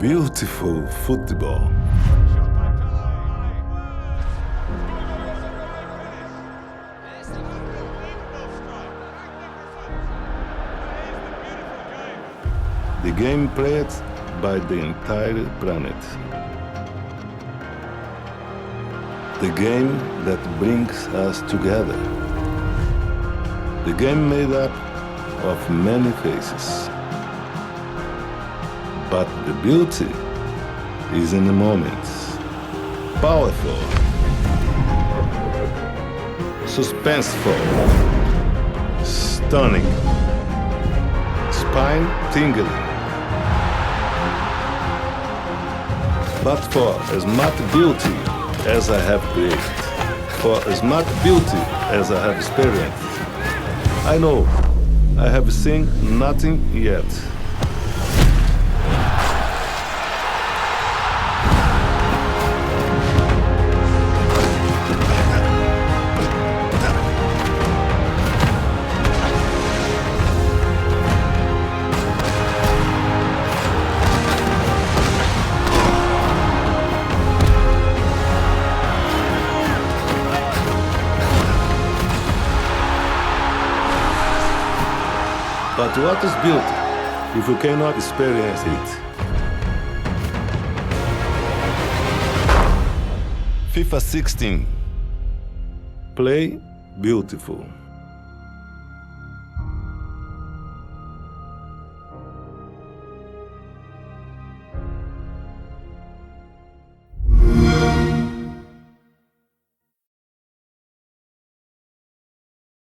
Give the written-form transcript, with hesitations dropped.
beautiful football. The game played by the entire planet. The game that brings us together. The game made up of many faces. But the beauty is in the moments. Powerful. Suspenseful. Stunning. Spine-tingling. But for as much beauty as I have created, for as much beauty as I have experienced, I know I have seen nothing yet. But what is beauty if you cannot experience it? FIFA 16. Play beautiful.